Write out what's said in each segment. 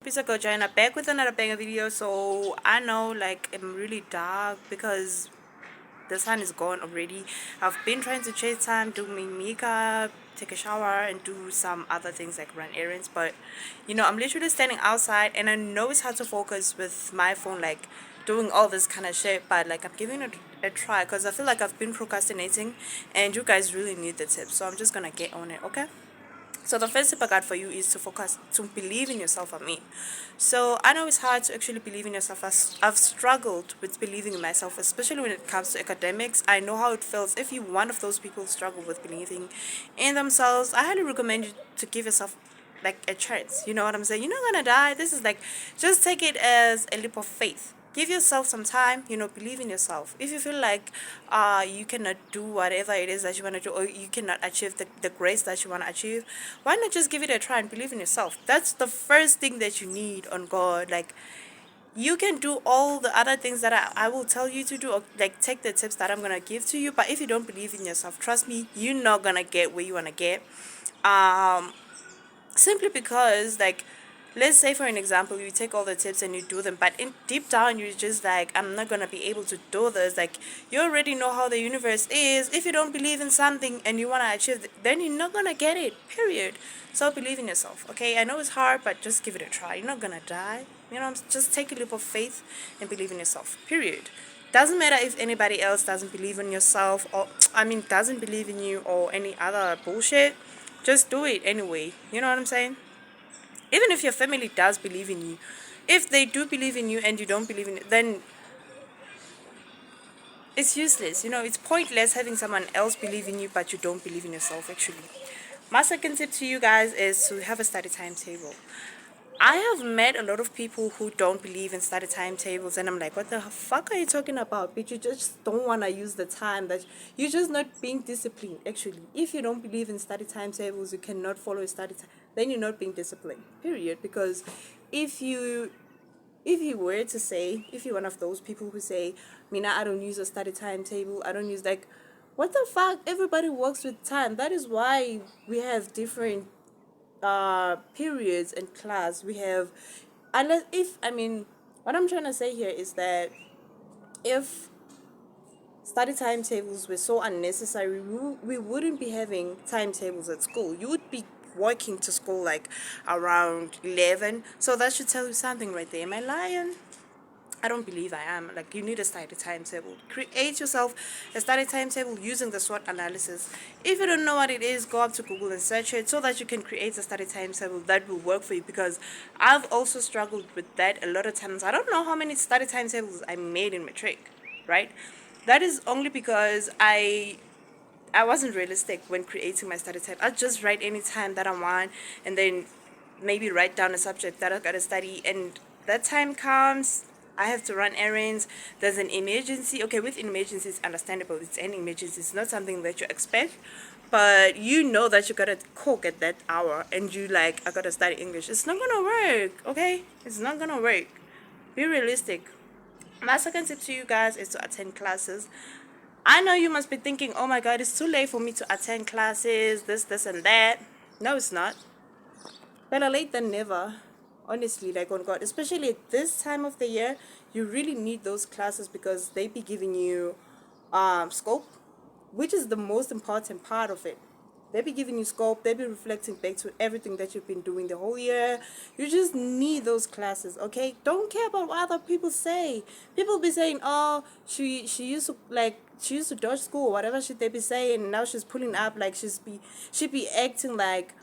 Peace go Joanna back with another banger video. So I know like I'm really dark because the sun is gone already. I've been trying to chase time, do my makeup, take a shower and do some other things like run errands, but I'm literally standing outside and I know it's hard to focus with my phone like doing all this kind of shit, but like I'm giving it a try because I feel like I've been procrastinating and you guys really need the tips, so I'm just gonna get on it. Okay, so the first tip I got for you is to focus, to believe in yourself. So I know it's hard to actually believe in yourself. I've struggled with believing in myself, especially when it comes to academics. I know how it feels. If you're one of those people who struggle with believing in themselves, I highly recommend you to give yourself like a chance. You know what I'm saying? You're not gonna die. This is like, just take it as a leap of faith. Give yourself some time, believe in yourself. If you feel like you cannot do whatever it is that you want to do, or you cannot achieve the grace that you want to achieve, why not just give it a try and believe in yourself? That's the first thing that you need on God. Like, you can do all the other things that I will tell you to do, or like take the tips that I'm gonna give to you, but if you don't believe in yourself, trust me, you're not gonna get where you want to get. um Simply because, like, let's say for an example, you take all the tips and you do them, but in deep down you're just like, I'm not gonna be able to do this. Like, you already know how the universe is. If you don't believe in something and you want to achieve it, then you're not gonna get it, period. So believe in yourself. Okay, I know it's hard, but just give it a try. You're not gonna die. Just take a leap of faith and believe in yourself, period. Doesn't matter if anybody else doesn't believe in yourself, or doesn't believe in you, or any other bullshit. Just do it anyway. You know what I'm saying? Even if your family does believe in you, if they do believe in you and you don't believe in it, then it's useless. It's pointless having someone else believe in you but you don't believe in yourself, actually. My second tip to you guys is to have a study timetable. I have met a lot of people who don't believe in study timetables, and I'm like, what the fuck are you talking about? But you just don't want to use the time, that you're just not being disciplined, actually. If you don't believe in study timetables, you cannot follow a study time, then you're not being disciplined, period. Because if you were to say, if you're one of those people who say, Mina, I don't use a study timetable, I don't use, like, what the fuck? Everybody works with time. That is why we have different periods in class. We have, unless, if, what I'm trying to say here is that if study timetables were so unnecessary, we wouldn't be having timetables at school. You would be walking to school like around 11. So that should tell you something right there. Am I lying? I don't believe I am. Like, you need a study timetable. Create yourself a study timetable using the SWOT analysis. If you don't know what it is, go up to Google and search it so that you can create a study timetable that will work for you. Because I've also struggled with that a lot of times. I don't know how many study timetables I made in matric, right? That is only because I wasn't realistic when creating my study time. I just write any time that I want, and then maybe write down a subject that I gotta study, and that time comes, I have to run errands. There's an emergency. Okay, with emergency, it's understandable. It's an emergency. It's not something that you expect, but you know that you gotta cook at that hour, and you like, I gotta study English. It's not gonna work. Okay, it's not gonna work. Be realistic. My second tip to you guys is to attend classes. I know you must be thinking, oh my god, it's too late for me to attend classes, this, and that. No, it's not. Better late than never. Honestly, like, on God. Especially at this time of the year, you really need those classes because they be giving you scope, which is the most important part of it. They be giving you scope, they be reflecting back to everything that you've been doing the whole year. You just need those classes, okay? Don't care about what other people say. People be saying, oh, she used to, like, she used to dodge school, whatever shit they be saying, and now she's pulling up like she be acting like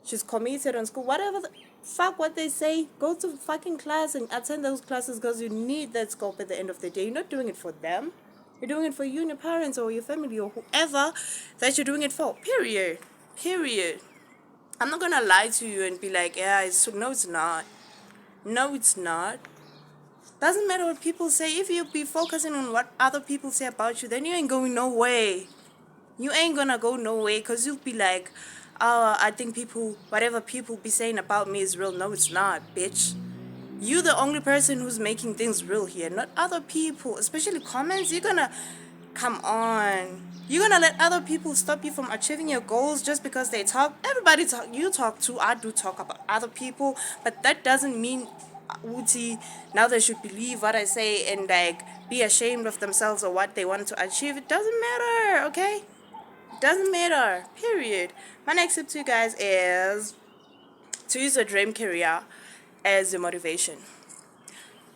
she's committed on school. Whatever the fuck what they say, go to fucking class and attend those classes because you need that scope at the end of the day. You're not doing it for them. You're doing it for you and your parents or your family or whoever that you're doing it for. Period. Period. I'm not gonna lie to you and be like, yeah, no, it's not. No, it's not. Doesn't matter what people say. If you be focusing on what other people say about you, then you ain't going no way. You ain't gonna go no way, because you'll be like, oh, I think people, whatever people be saying about me is real. No, it's not, bitch. You the only person who's making things real here, not other people. Especially comments, you're gonna Come on. You're gonna let other people stop you from achieving your goals just because they talk? Everybody talk. You talk too. I do talk about other people, but that doesn't mean Uti now they should believe what I say and like be ashamed of themselves or what they want to achieve. It doesn't matter, okay? It doesn't matter. Period. My next tip to you guys is to use a dream career as your motivation.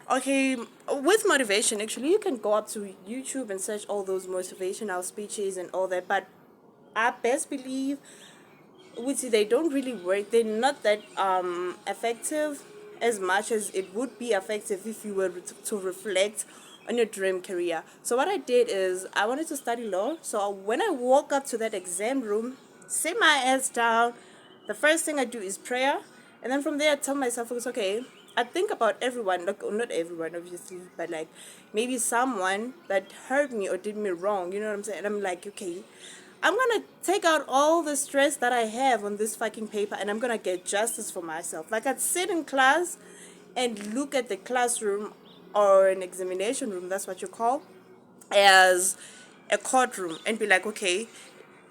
Okay, with motivation, actually, you can go up to YouTube and search all those motivational speeches and all that. But I best believe, which they don't really work. They're not that effective as much as it would be effective if you were to reflect on your dream career. So what I did is I wanted to study law. So when I walk up to that exam room, sit my ass down. The first thing I do is prayer, and then from there I tell myself, it's okay. I think about everyone, like not everyone obviously, but like maybe someone that hurt me or did me wrong. You know what I'm saying? And I'm like, okay, I'm gonna take out all the stress that I have on this fucking paper and I'm gonna get justice for myself. Like I'd sit in class and look at the classroom or an examination room, that's what you call, as a courtroom and be like, okay,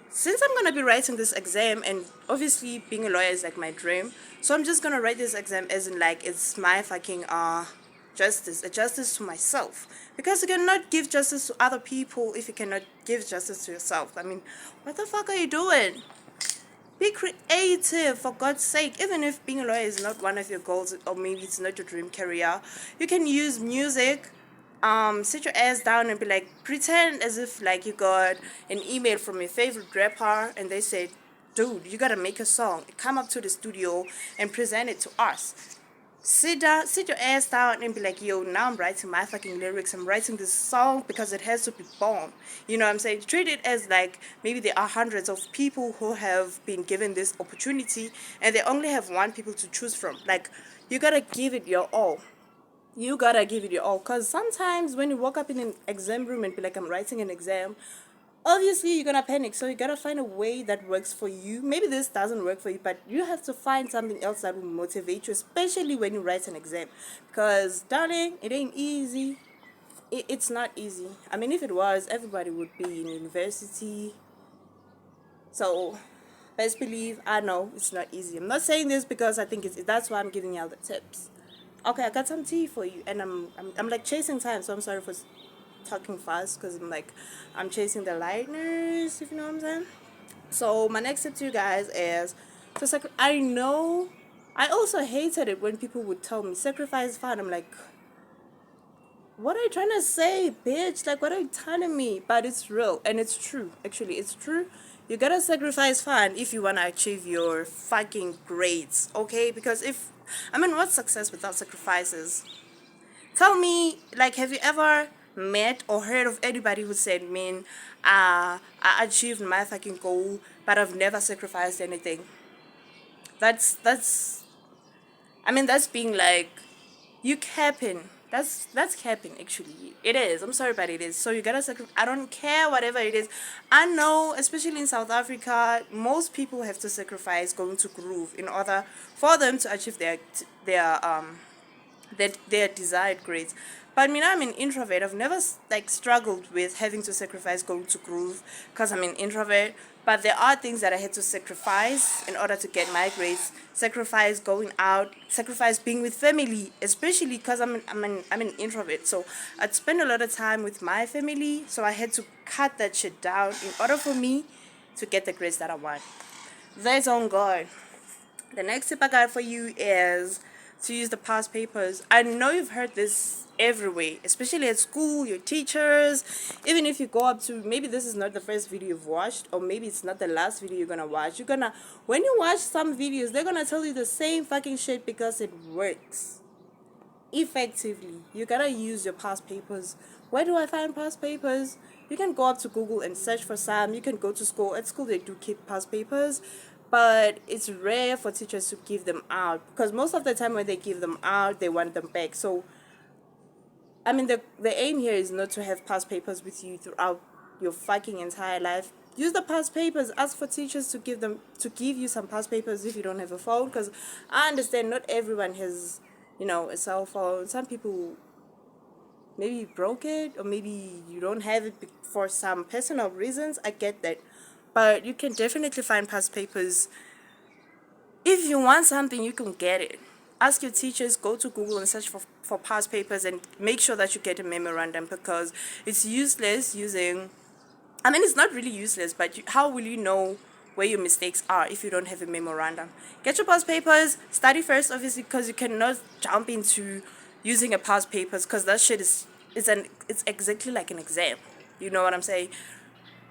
since I'm gonna be writing this exam, and obviously being a lawyer is like my dream, so I'm just gonna write this exam as in like it's my fucking justice, a justice to myself. Because you cannot give justice to other people if you cannot give justice to yourself. I mean, what the fuck are you doing? Be creative, for God's sake. Even if being a lawyer is not one of your goals, or maybe it's not your dream career, you can use music. Sit your ass down and be like, pretend as if like you got an email from your favorite rapper and they said, dude, you gotta make a song. Come up to the studio and present it to us. Sit down, sit your ass down and be like, yo, now I'm writing my fucking lyrics. I'm writing this song because it has to be bomb. You know what I'm saying? Treat it as like maybe there are hundreds of people who have been given this opportunity and they only have one people to choose from. Like, you gotta give it your all. You gotta give it your all. Because sometimes when you walk up in an exam room and be like, I'm writing an exam, obviously you're gonna panic, so you gotta find a way that works for you. Maybe this doesn't work for you, but you have to find something else that will motivate you, especially when you write an exam, because darling, it ain't easy. It's not easy. I mean, if it was, everybody would be in university. So best believe, I know it's not easy. I'm not saying this because I think that's why I'm giving you all the tips. Okay, I got some tea for you, and I'm like chasing time, so I'm sorry for talking fast because I'm chasing the lightners, if you know what I'm saying. So my next tip to you guys is I know I also hated it when people would tell me sacrifice is fun. I'm like, what are you trying to say, bitch? Like, what are you telling me? But it's real and it's true. Actually, it's true. You gotta sacrifice fun if you wanna achieve your fucking grades, okay? Because what's success without sacrifices? Tell me, like, have you ever met or heard of anybody who said, man, I achieved my fucking goal, but I've never sacrificed anything? That's that's being like, you capping. That's capping, actually. It is. I'm sorry, but it is. So you gotta sacrifice. I don't care, whatever it is. I know, especially in South Africa, most people have to sacrifice going to groove in order for them to achieve their desired grades. But I'm an introvert. I've never like struggled with having to sacrifice going to groove because I'm an introvert. But there are things that I had to sacrifice in order to get my grades. Sacrifice going out, sacrifice being with family, especially because I'm an introvert. So I'd spend a lot of time with my family. So I had to cut that shit down in order for me to get the grades that I want. That's on God. The next tip I got for you is to use the past papers. I know you've heard this everywhere, especially at school, your teachers. Even if you go up to, maybe this is not the first video you've watched, or maybe it's not the last video you're gonna watch. When you watch some videos, they're gonna tell you the same fucking shit because it works effectively. You gotta use your past papers. Where do I find past papers? You can go up to Google and search for some. You can go to school. At school, they do keep past papers, but it's rare for teachers to give them out because most of the time when they give them out, they want them back. So, the aim here is not to have past papers with you throughout your fucking entire life. Use the past papers. Ask for teachers to give you some past papers if you don't have a phone. Because I understand not everyone has, a cell phone. Some people maybe you broke it, or maybe you don't have it for some personal reasons. I get that. But you can definitely find past papers. If you want something, you can get it. Ask your teachers, go to Google and search for past papers and make sure that you get a memorandum, because it's useless using, I mean, it's not really useless, but how will you know where your mistakes are if you don't have a memorandum? Get your past papers, study first, obviously, because you cannot jump into using a past papers, because that shit it's exactly like an exam. You know what I'm saying?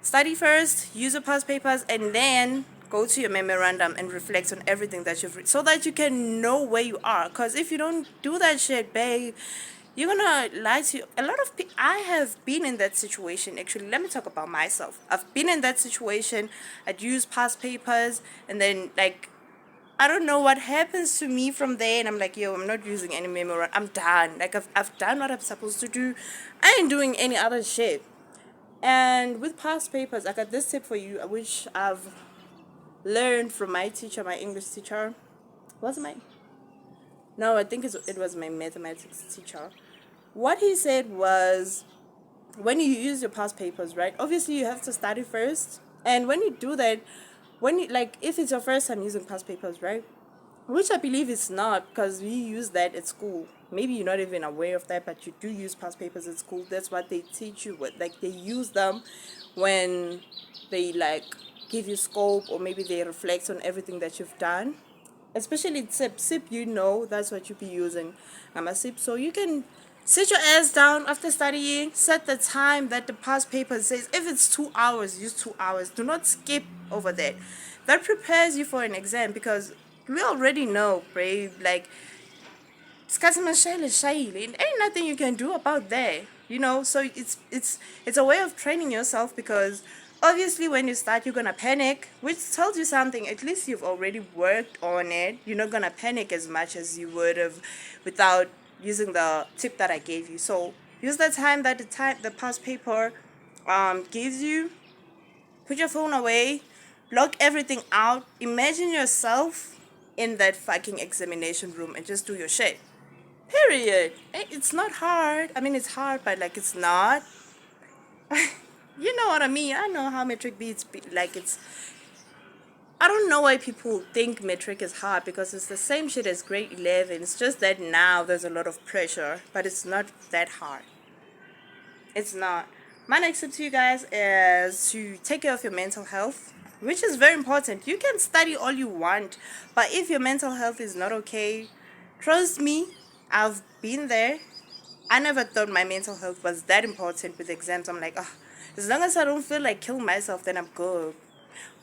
Study first, use your past papers, and then go to your memorandum and reflect on everything that you've read so that you can know where you are. Because if you don't do that shit, babe, you're gonna lie to you. A lot of people, I have been in that situation. Actually, let me talk about myself. I've been in that situation. I'd use past papers, and then, like, I don't know what happens to me from there, and I'm like, yo, I'm not using any memorandum. I'm done. Like, I've done what I'm supposed to do. I ain't doing any other shit. And with past papers, I got this tip for you, which I've learned from my teacher, my English teacher. Was it my? No, I think it was my mathematics teacher. What he said was, when you use your past papers, right? Obviously, you have to study first, and when you do that, when you, like, if it's your first time using past papers, right? Which I believe it's not, because we use that at school. Maybe you're not even aware of that, but you do use past papers at school. That's what they teach you with. Like, they use them when they, like, give you scope, or maybe they reflect on everything that you've done. Especially SIP. SIP, you know, that's what you'll be using. I'm a SIP. So you can sit your ass down after studying, set the time that the past paper says. If it's 2 hours, use 2 hours. Do not skip over that. That prepares you for an exam, because we already know, brave, like, isikhathi masishayile sishayile, and ain't nothing you can do about that, you know. So it's a way of training yourself, because obviously when you start, you're gonna panic, which tells you something. At least you've already worked on it. You're not gonna panic as much as you would have without using the tip that I gave you. So use the time that the past paper gives you. Put your phone away, block everything out. Imagine yourself in that fucking examination room and just do your shit. Period. It's not hard. I mean, it's hard, but, like, it's not. You know what I mean? I know how metric beats like, it's. I don't know why people think metric is hard, because it's the same shit as grade 11. It's just that now there's a lot of pressure, but it's not that hard. It's not. My next tip to you guys is to take care of your mental health, which is very important. You can study all you want, but if your mental health is not okay, trust me, I've been there. I never thought my mental health was that important with exams. I'm like, oh, as long as I don't feel like killing myself, then I'm good.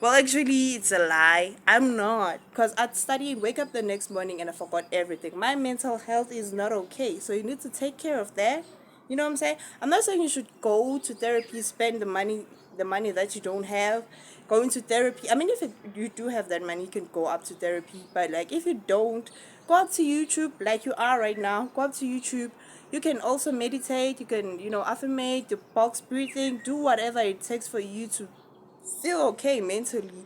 Well, actually, it's a lie. I'm not. Because I'd study and wake up the next morning and I forgot everything. My mental health is not okay. So you need to take care of that. You know what I'm saying? I'm not saying you should go to therapy, spend the money that you don't have, going to therapy. I mean, if you do have that money, you can go up to therapy. But, like, if you don't, go up to YouTube, like you are right now. Go up to YouTube. You can also meditate. You can, affirmate, the box breathing, do whatever it takes for you to feel okay mentally.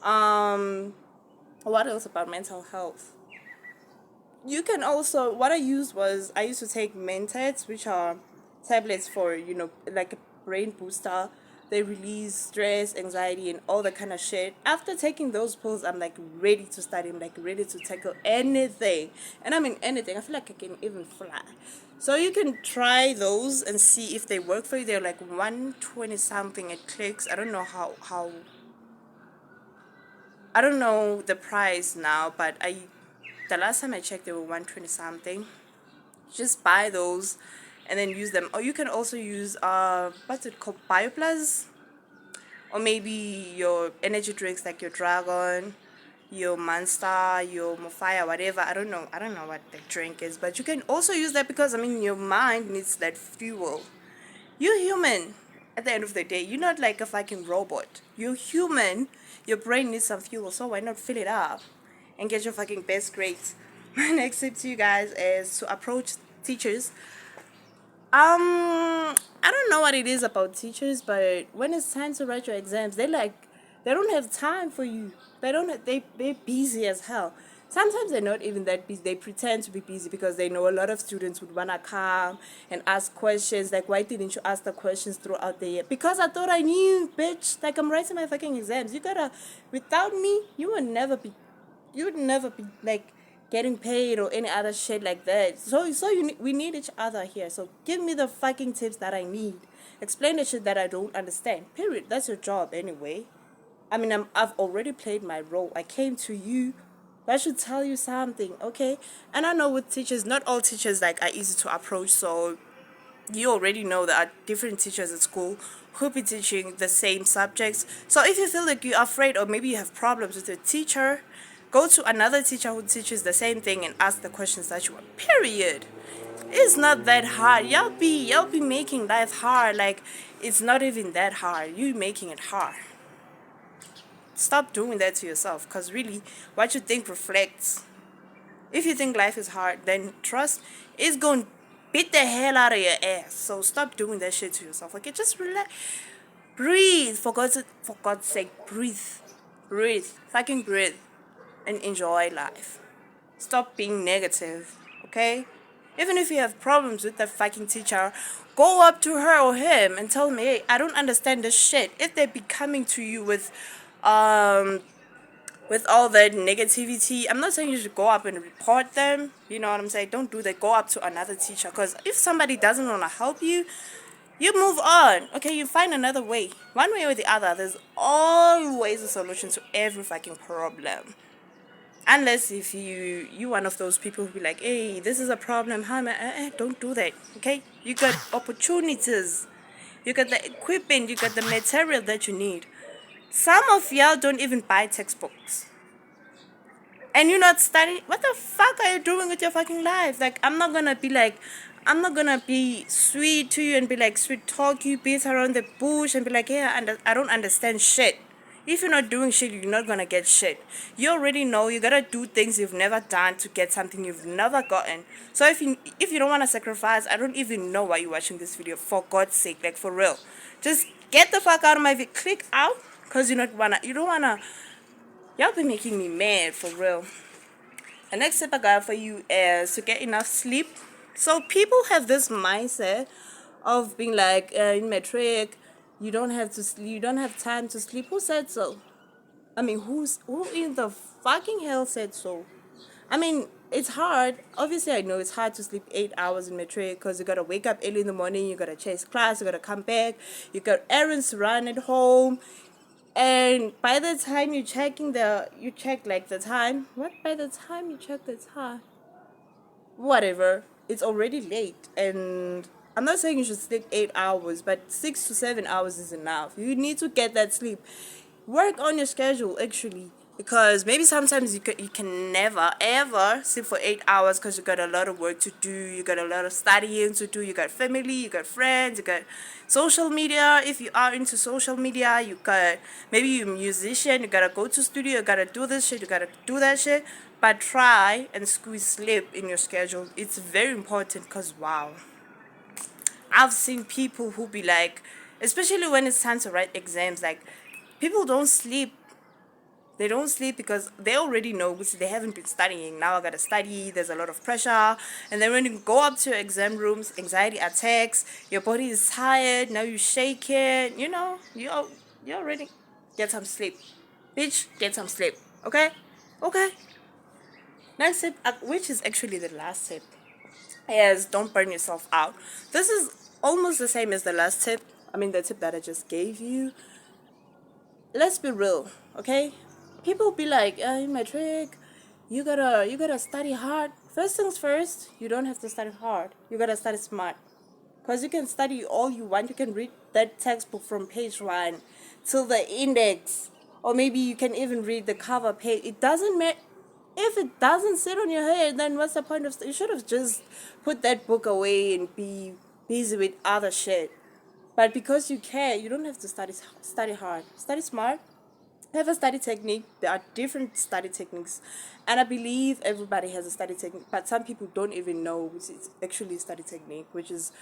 What else about mental health? You can also, what I used to take Mentats, which are tablets for, like a brain booster. They release stress, anxiety, and all that kind of shit. After taking those pills, I'm, like, ready to study. I'm, like, ready to tackle anything. And I mean anything. I feel like I can even fly. So you can try those and see if they work for you. They're like 120 something at clicks. I don't know how I don't know the price now, but the last time I checked, they were 120 something. Just buy those and then use them. Or you can also use what's it called, BioPlus, or maybe your energy drinks like your Dragon, your Monster, your Mofire, whatever. I don't know what the drink is, but you can also use that, because I mean, your mind needs that fuel. You're human at the end of the day. You're not like a fucking robot. You're human. Your brain needs some fuel, so why not fill it up and get your fucking best grades? My next tip to you guys is to approach teachers. I don't know what it is about teachers, but when it's time to write your exams, they don't have time for you. They're busy as hell. Sometimes they're not even that busy. They pretend to be busy because they know a lot of students would wanna come and ask questions. Like, why didn't you ask the questions throughout the year? Because I thought I knew, bitch. Like, I'm writing my fucking exams. You gotta, without me, you would never be like getting paid or any other shit like that. We need each other here. So give me the fucking tips that I need. Explain the shit that I don't understand. Period. That's your job anyway. I mean, I've already played my role. I came to you. I should tell you something, okay? And I know with teachers, not all teachers like are easy to approach. So you already know there are different teachers at school who be teaching the same subjects. So if you feel like you're afraid or maybe you have problems with your teacher, go to another teacher who teaches the same thing and ask the questions that you want. Period. It's not that hard. Y'all be making life hard. Like, it's not even that hard. You making it hard. Stop doing that to yourself, because really what you think reflects. If you think life is hard, then trust it's going to beat the hell out of your ass. So stop doing that shit to yourself. Okay, just relax. Breathe. For God's sake, breathe. Breathe. Fucking breathe. And enjoy life. Stop being negative. Okay? Even if you have problems with that fucking teacher, go up to her or him and tell me, hey, I don't understand this shit. If they be coming to you with all that negativity, I'm not saying you should go up and report them. You know what I'm saying? Don't do that. Go up to another teacher. Because if somebody doesn't want to help you, you move on. Okay, you find another way. One way or the other, there's always a solution to every fucking problem. Unless if you one of those people who be like, hey, this is a problem, huh, man? Don't do that, okay? You got opportunities. You got the equipment. You got the material that you need. Some of y'all don't even buy textbooks. And you're not studying. What the fuck are you doing with your fucking life? Like, I'm not gonna be sweet to you and be like, sweet talk you, beat around the bush and be like, yeah, I don't understand shit. If you're not doing shit, you're not gonna get shit. You already know you gotta do things you've never done to get something you've never gotten. So if you don't wanna sacrifice, I don't even know why you're watching this video. For God's sake, like for real, just get the fuck out of my video. Click out, cause you don't wanna. Y'all be making me mad for real. The next tip I got for you is to get enough sleep. So people have this mindset of being like, in matric, you don't have to sleep, you don't have time to sleep. Who said so? I mean, who in the fucking hell said so? I mean, it's hard. Obviously, I know it's hard to sleep 8 hours in matric because you gotta wake up early in the morning, you gotta chase class, you gotta come back, you got errands to run at home. And by the time you check the time, by the time you check the time, whatever, it's already late. And I'm not saying you should sleep 8 hours, but 6 to 7 hours is enough. You need to get that sleep. Work on your schedule, actually, because maybe sometimes you can never ever sleep for 8 hours because you got a lot of work to do, you got a lot of studying to do, you got family, you got friends, you got social media. If you are into social media, you got, maybe you're a musician, you gotta go to studio, you gotta do this shit, you gotta do that shit. But try and squeeze sleep in your schedule. It's very important, because wow, I've seen people who be like, especially when it's time to write exams, like people don't sleep. They don't sleep because they already know, which they haven't been studying. Now I gotta study, there's a lot of pressure. And then when you go up to your exam rooms, anxiety attacks, your body is tired, now you shake it, you already get some sleep. Bitch, get some sleep. Okay? Okay. Next tip, which is actually the last tip, is don't burn yourself out. This is almost the same as the last tip. I mean, the tip that I just gave you. Let's be real, okay? People be like, in matric, you gotta study hard. First things first, you don't have to study hard. You gotta study smart. Because you can study all you want. You can read that textbook from page 1 till the index. Or maybe you can even read the cover page. It doesn't matter. If it doesn't sit on your head, then what's the point of you should have just put that book away and be busy with other shit. But because you care, you don't have to study hard. Study smart. Have a study technique. There are different study techniques, and I believe everybody has a study technique, but some people don't even know which is actually study technique, which is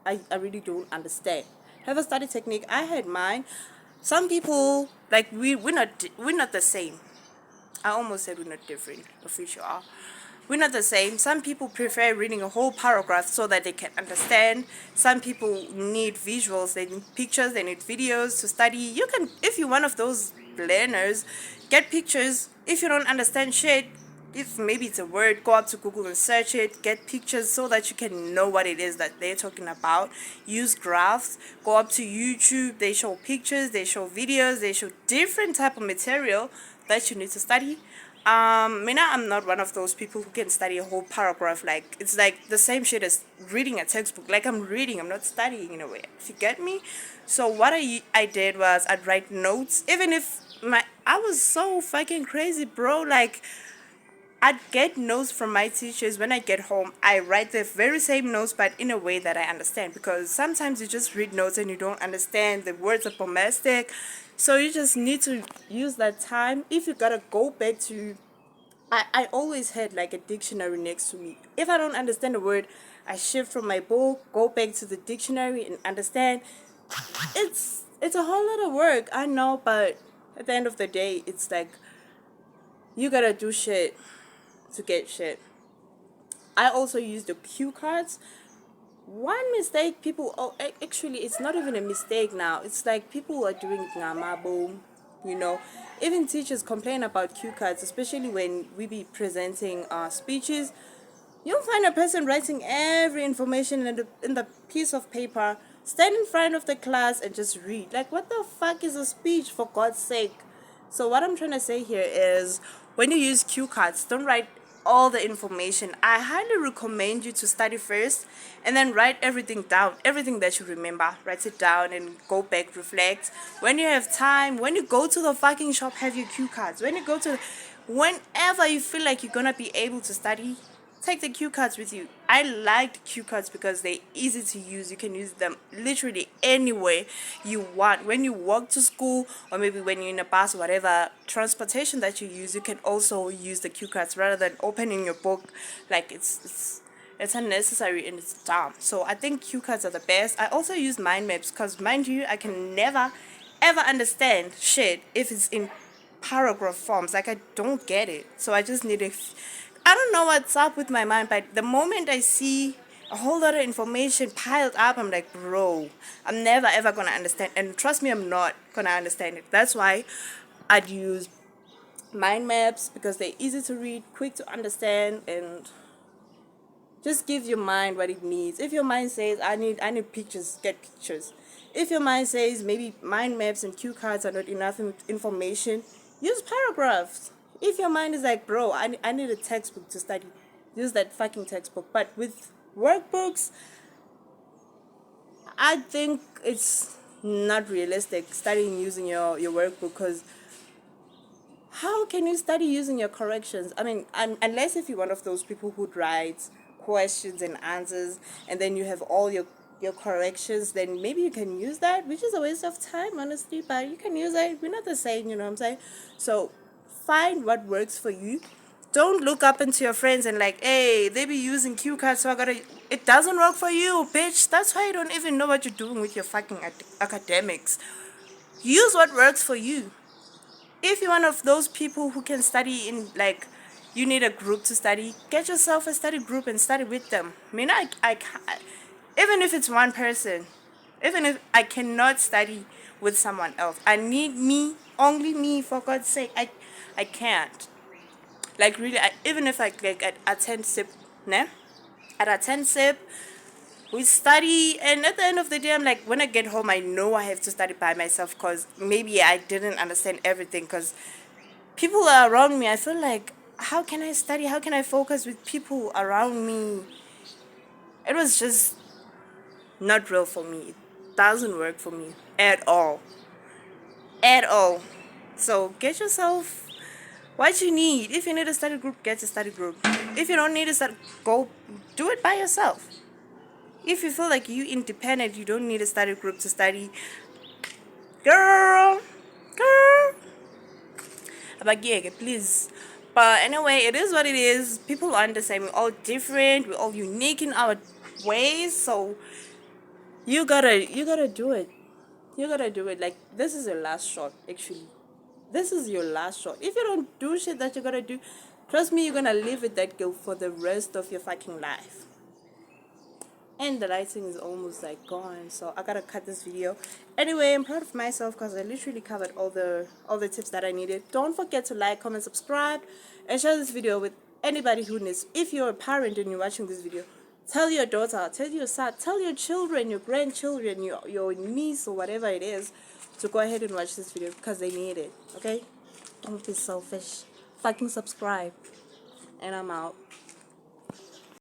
I really don't understand. Have a study technique. I had mine. Some people, like, we're not the same. I almost said we're not different. Official are. We're not the same. Some people prefer reading a whole paragraph so that they can understand. Some people need visuals, they need pictures, they need videos to study. You can, if you're one of those learners, get pictures. If you don't understand shit, if maybe it's a word, go up to Google and search it, get pictures so that you can know what it is that they're talking about. Use graphs, go up to YouTube, they show pictures, they show videos, they show different type of material that you need to study. Mina, I'm not one of those people who can study a whole paragraph. Like, it's like the same shit as reading a textbook. Like, I'm reading, I'm not studying in a way. If you get me? So what I did was I'd write notes, even if I was so fucking crazy, bro. Like, I'd get notes from my teachers when I get home. I write the very same notes, but in a way that I understand. Because sometimes you just read notes and you don't understand. The words are bombastic. So you just need to use that time. If you gotta go back to... I always had like a dictionary next to me. If I don't understand a word, I shift from my book, go back to the dictionary and understand. It's a whole lot of work, I know, but at the end of the day, it's like you gotta do shit to get shit. I also use the cue cards. One mistake people, oh, actually, it's not even a mistake now. It's like people are doing ngama you know. Even teachers complain about cue cards, especially when we be presenting speeches. You'll find a person writing every information in the piece of paper, stand in front of the class and just read. Like, what the fuck is a speech, for God's sake? So what I'm trying to say here is, when you use cue cards, don't write all the information. I highly recommend you to study first and then write everything down, everything that you remember. Write it down and go back, reflect. When you have time, when you go to the fucking shop, have your cue cards. Whenever you feel like you're gonna be able to study, take the cue cards with you. I liked cue cards because they're easy to use. You can use them literally anywhere you want. When you walk to school, or maybe when you're in a bus or whatever transportation that you use, you can also use the cue cards rather than opening your book. Like, it's unnecessary and it's dumb. So I think cue cards are the best. I also use mind maps because, mind you, I can never ever understand shit if it's in paragraph forms. Like, I don't get it. So I just need I don't know what's up with my mind, but the moment I see a whole lot of information piled up, I'm like, bro, I'm never ever gonna understand. And trust me, I'm not gonna understand it. That's why I'd use mind maps, because they're easy to read, quick to understand, and just give your mind what it needs. If your mind says I need pictures, get pictures. If your mind says maybe mind maps and cue cards are not enough information, use paragraphs. If your mind is like, bro, I need a textbook to study, use that fucking textbook. But with workbooks, I think it's not realistic studying using your workbook, because how can you study using your corrections? I mean, unless if you're one of those people who writes questions and answers and then you have all your corrections, then maybe you can use that, which is a waste of time, honestly, but you can use it. We're not the same, you know what I'm saying? So find what works for you. Don't look up into your friends and like, hey, they be using cue cards, so I gotta... It doesn't work for you, bitch. That's why you don't even know what you're doing with your fucking academics. Use what works for you. If you're one of those people who can study in, like, you need a group to study, get yourself a study group and study with them. I mean, I can't, even if it's one person, even if I cannot study with someone else, I need me, only me, for God's sake. I can't. Like, really, even if I attend SIP, ne? At attend SIP, we study, and at the end of the day, I'm like, when I get home, I know I have to study by myself, because maybe I didn't understand everything, because people are around me. I feel like, how can I study? How can I focus with people around me? It was just not real for me. It doesn't work for me at all. At all. So get yourself what you need. If you need a study group, get a study group. If you don't need a study, go do it by yourself. If you feel like you independent, you don't need a study group to study, girl, but yeah, please. But anyway, it is what it is. People aren't the same. We're all different. We're all unique in our ways. So you gotta do it. you gotta do it. Like, this is your last shot, actually. This is your last shot. If you don't do shit that you gotta do, trust me, you're gonna live with that guilt for the rest of your fucking life. And the lighting is almost like gone, so I gotta cut this video. Anyway, I'm proud of myself because I literally covered all the tips that I needed. Don't forget to like, comment, subscribe, and share this video with anybody who needs. If you're a parent and you're watching this video, tell your daughter, tell your son, tell your children, your grandchildren, your niece, or whatever it is, to go ahead and watch this video because they need it. Okay? Don't be selfish. Fucking subscribe. And I'm out.